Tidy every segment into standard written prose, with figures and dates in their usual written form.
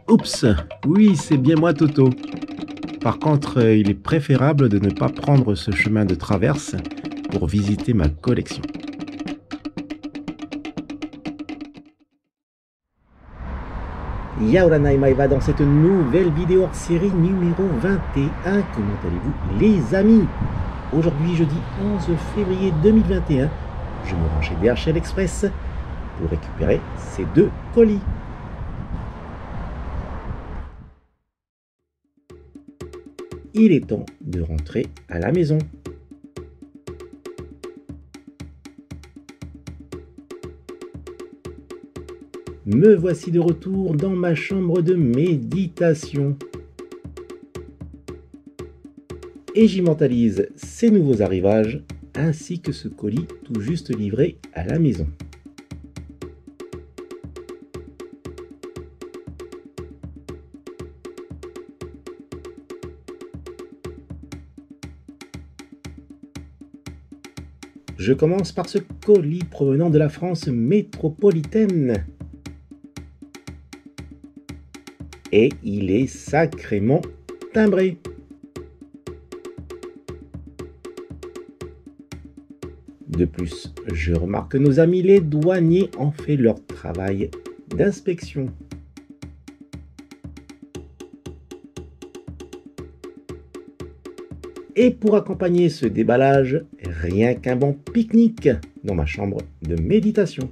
Oups, oui, c'est bien moi Toto. Par contre, il est préférable de ne pas prendre ce chemin de traverse pour visiter ma collection. Yaorana Maeva dans cette nouvelle vidéo hors série numéro 21. Comment allez-vous les amis? Aujourd'hui, jeudi 11 février 2021, je me rends chez DHL Express pour récupérer ces deux colis. Il est temps de rentrer à la maison. Me voici de retour dans ma chambre de méditation. Et j'y mentalise ces nouveaux arrivages ainsi que ce colis tout juste livré à la maison. Je commence par ce colis provenant de la France métropolitaine. Et il est sacrément timbré. De plus, je remarque que nos amis les douaniers ont fait leur travail d'inspection. Et pour accompagner ce déballage, rien qu'un bon pique-nique dans ma chambre de méditation.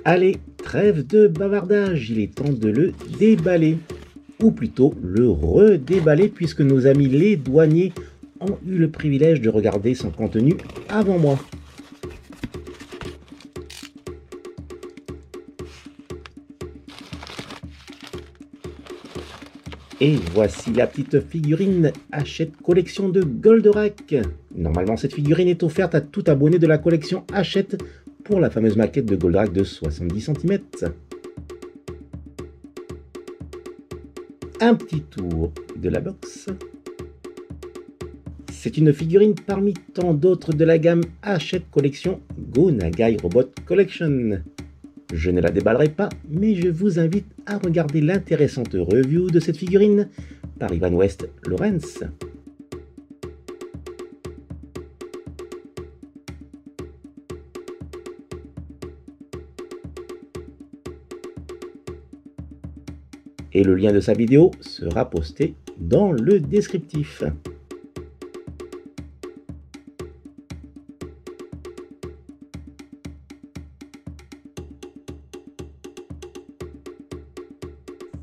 Allez, trêve de bavardage, il est temps de le déballer. Ou plutôt le redéballer puisque nos amis les douaniers ont eu le privilège de regarder son contenu avant moi. Et voici la petite figurine Hachette collection de Goldorak. Normalement, cette figurine est offerte à tout abonné de la collection Hachette pour la fameuse maquette de Goldorak de 70 cm. Un petit tour de la box. C'est une figurine parmi tant d'autres de la gamme Hachette collection Go Nagai Robot Collection. Je ne la déballerai pas, mais je vous invite à regarder l'intéressante review de cette figurine par Ivan West Lawrence. Et le lien de sa vidéo sera posté dans le descriptif.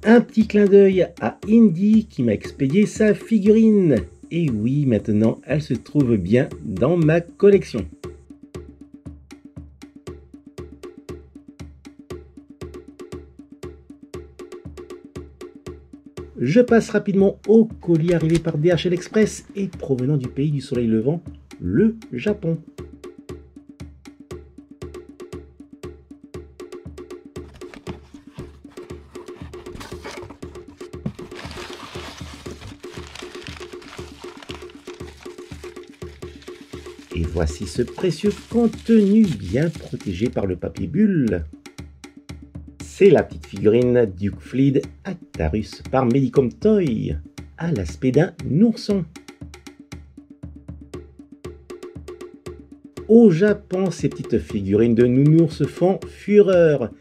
Un petit clin d'œil à Indy qui m'a expédié sa figurine. Et oui, maintenant, elle se trouve bien dans ma collection. Je passe rapidement au colis arrivé par DHL Express et provenant du pays du soleil levant, le Japon. Et voici ce précieux contenu bien protégé par le papier bulle. C'est la petite figurine Duke Fleed Actarus par Medicom Toy, à l'aspect d'un ourson. Au Japon, ces petites figurines de nounours font fureur.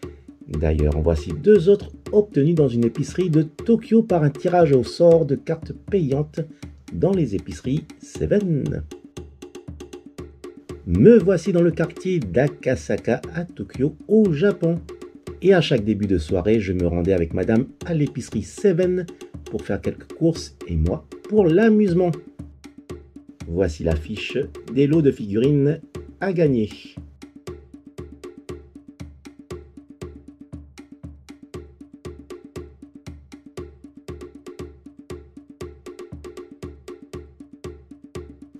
D'ailleurs, en voici deux autres obtenues dans une épicerie de Tokyo par un tirage au sort de cartes payantes dans les épiceries Seven. Me voici dans le quartier d'Akasaka à Tokyo, au Japon. Et à chaque début de soirée, je me rendais avec madame à l'épicerie Seven pour faire quelques courses et moi pour l'amusement. Voici l'affiche des lots de figurines à gagner.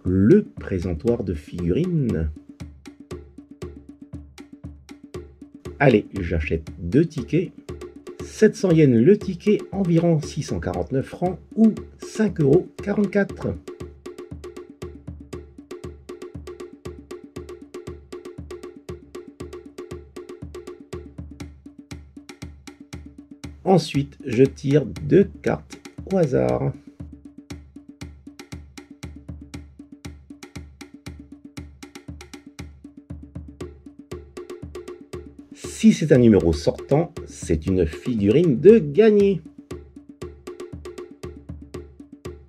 Le présentoir de figurines. Allez, j'achète 2 tickets. 700 yens le ticket, environ 649 francs ou 5,44 €. Ensuite, je tire 2 cartes au hasard. Si c'est un numéro sortant, c'est une figurine de gagné.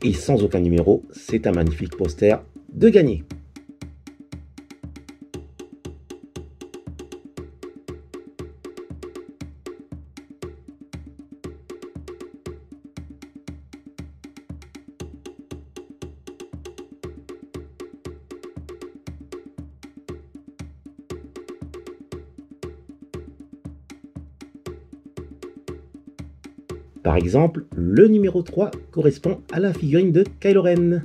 Et sans aucun numéro, c'est un magnifique poster de gagné. Par exemple, le numéro 3 correspond à la figurine de Kylo Ren.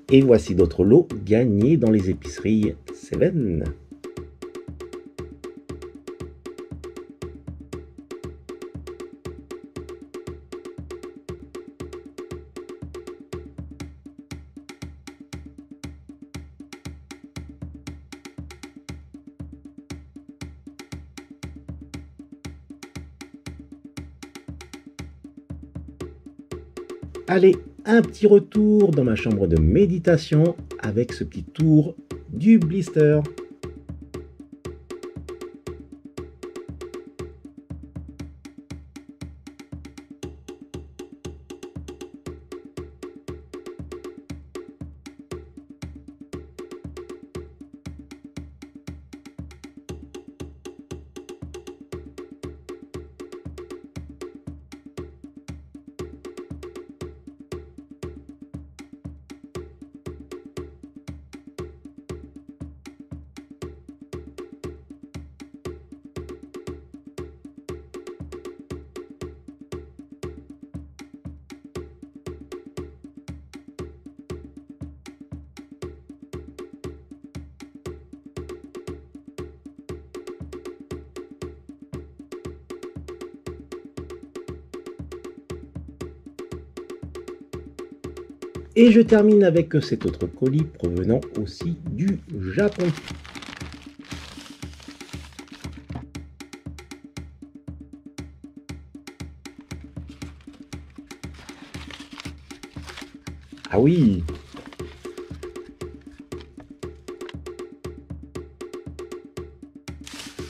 Et voici d'autres lots gagnés dans les épiceries Seven. Allez, un petit retour dans ma chambre de méditation avec ce petit tour du blister. Et je termine avec cet autre colis provenant aussi du Japon. Ah oui!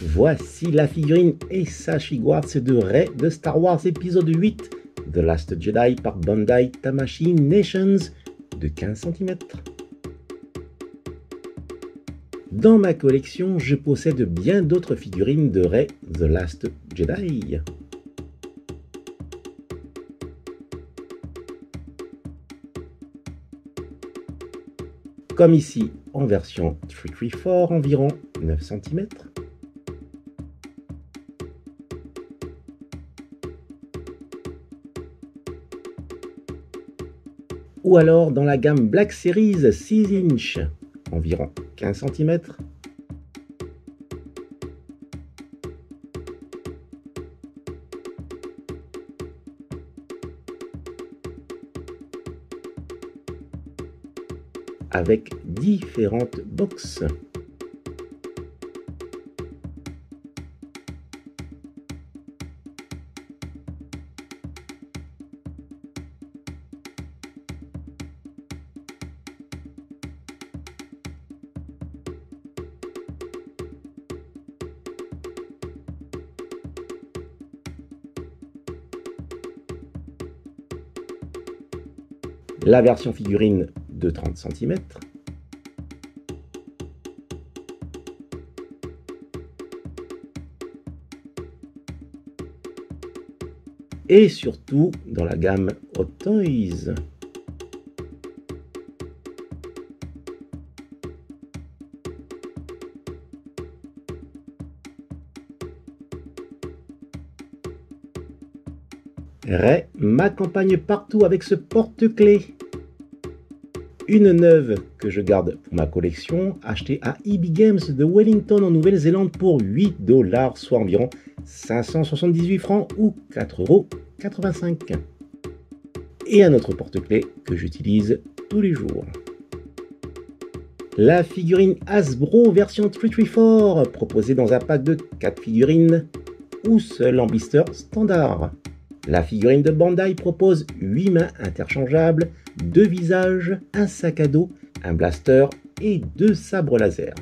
Voici la figurine Heihachi Quartz de Rey de Star Wars épisode 8, The Last Jedi par Bandai Tamashii Nations de 15 cm. Dans ma collection, je possède bien d'autres figurines de Rey The Last Jedi. Comme ici en version 334, environ 9 cm. Ou alors dans la gamme Black Series 6 inch, environ 15 cm. Avec différentes boxes. La version figurine de 30 cm. Et surtout dans la gamme Hot Toys. Ray m'accompagne partout avec ce porte-clés. Une neuve que je garde pour ma collection, achetée à EB Games de Wellington en Nouvelle-Zélande pour 8 $, soit environ 578 francs ou 4,85 €. Et un autre porte-clés que j'utilise tous les jours. La figurine Hasbro version 334, proposée dans un pack de 4 figurines ou seul en blister standard. La figurine de Bandai propose 8 mains interchangeables, 2 visages, un sac à dos, un blaster et 2 sabres laser.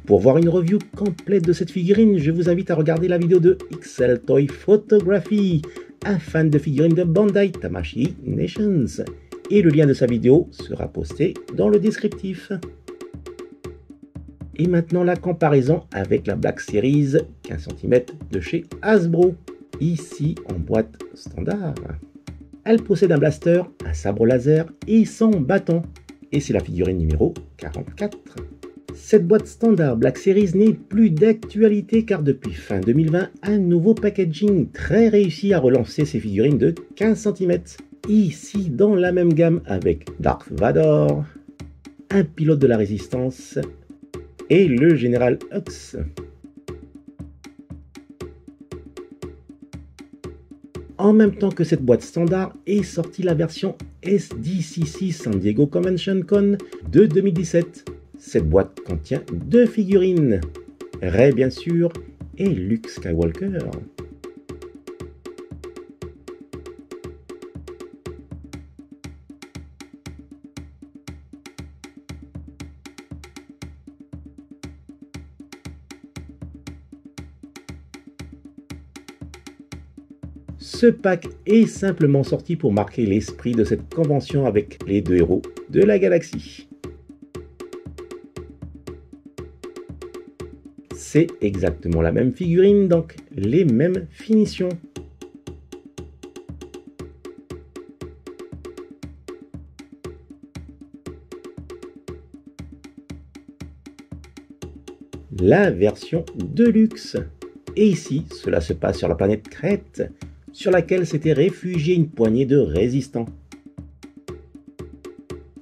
Pour voir une review complète de cette figurine, je vous invite à regarder la vidéo de XL Toy Photography, un fan de figurines de Bandai Tamashii Nations. Et le lien de sa vidéo sera posté dans le descriptif. Et maintenant la comparaison avec la Black Series 15 cm de chez Hasbro, ici en boîte standard. Elle possède un blaster, un sabre laser et son bâton. Et c'est la figurine numéro 44. Cette boîte standard Black Series n'est plus d'actualité car depuis fin 2020, un nouveau packaging très réussi a relancé ces figurines de 15 cm. Ici dans la même gamme avec Darth Vader, un pilote de la résistance et le général Hux. En même temps que cette boîte standard est sortie la version SDCC San Diego Convention Con de 2017. Cette boîte contient 2 figurines, Rey bien sûr et Luke Skywalker. Ce pack est simplement sorti pour marquer l'esprit de cette convention avec les 2 héros de la galaxie. C'est exactement la même figurine, donc les mêmes finitions. La version Deluxe. Et ici, cela se passe sur la planète Crète, sur laquelle s'était réfugiée une poignée de résistants.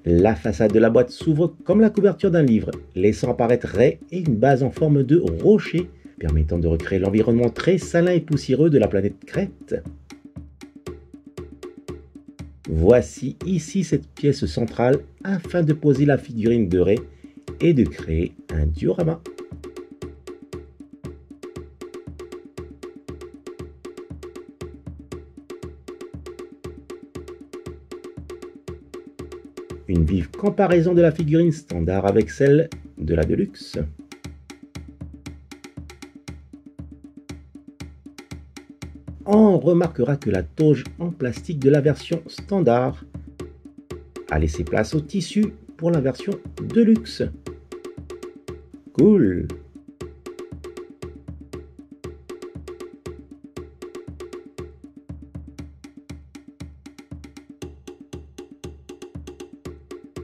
La façade de la boîte s'ouvre comme la couverture d'un livre, laissant apparaître Rey et une base en forme de rocher, permettant de recréer l'environnement très salin et poussiéreux de la planète Crète. Voici ici cette pièce centrale afin de poser la figurine de Rey et de créer un diorama. Une vive comparaison de la figurine standard avec celle de la Deluxe. On remarquera que la tauge en plastique de la version standard a laissé place au tissu pour la version Deluxe. Cool!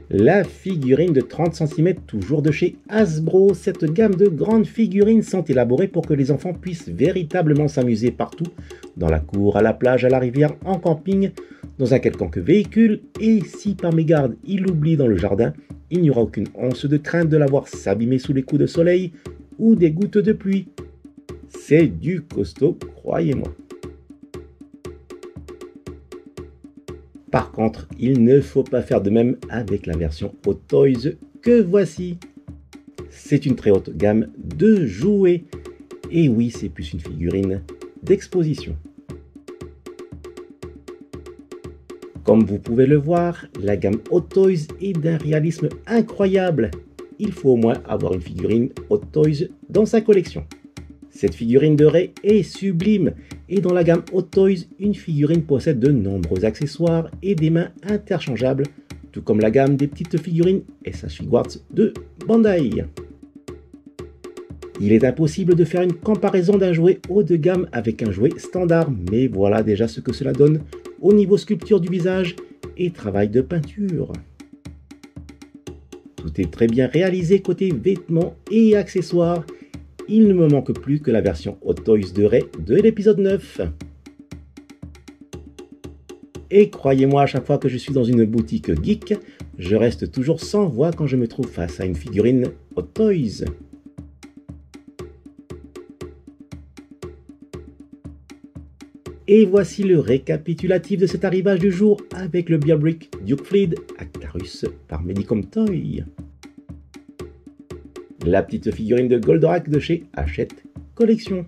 La figurine de 30 cm toujours de chez Hasbro. Cette gamme de grandes figurines sont élaborées pour que les enfants puissent véritablement s'amuser partout, dans la cour, à la plage, à la rivière, en camping, dans un quelconque véhicule, et si par mégarde il l'oublie dans le jardin, il n'y aura aucune once de crainte de la voir s'abîmer sous les coups de soleil ou des gouttes de pluie. C'est du costaud, croyez-moi. Par contre, il ne faut pas faire de même avec la version Hot Toys que voici. C'est une très haute gamme de jouets. Et oui, c'est plus une figurine d'exposition. Comme vous pouvez le voir, la gamme Hot Toys est d'un réalisme incroyable. Il faut au moins avoir une figurine Hot Toys dans sa collection. Cette figurine de Rey est sublime et dans la gamme Hot Toys, une figurine possède de nombreux accessoires et des mains interchangeables, tout comme la gamme des petites figurines SH Figuarts de Bandai. Il est impossible de faire une comparaison d'un jouet haut de gamme avec un jouet standard, mais voilà déjà ce que cela donne au niveau sculpture du visage et travail de peinture. Tout est très bien réalisé côté vêtements et accessoires. Il ne me manque plus que la version Hot Toys de Rey de l'épisode 9. Et croyez-moi, à chaque fois que je suis dans une boutique geek, je reste toujours sans voix quand je me trouve face à une figurine Hot Toys. Et voici le récapitulatif de cet arrivage du jour avec le Bearbrick Duke Fleed Actarus par Medicom Toy. La petite figurine de Goldorak de chez Hachette Collection.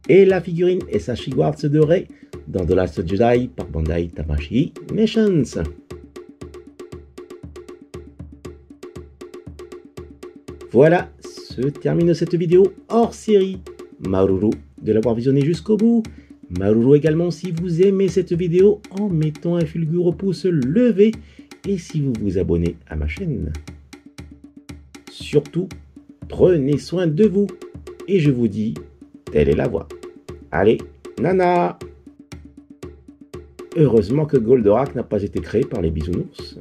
Et la figurine Sashi Quartz de Rey dans The Last Jedi par Bandai Tamashii Nations. Voilà, se termine cette vidéo hors série. Maruru de l'avoir visionné jusqu'au bout. Maruru également si vous aimez cette vidéo en mettant un fulgure au pouce levé et si vous vous abonnez à ma chaîne. Surtout, prenez soin de vous et je vous dis, telle est la voie. Allez, nana! Heureusement que Goldorak n'a pas été créé par les bisounours.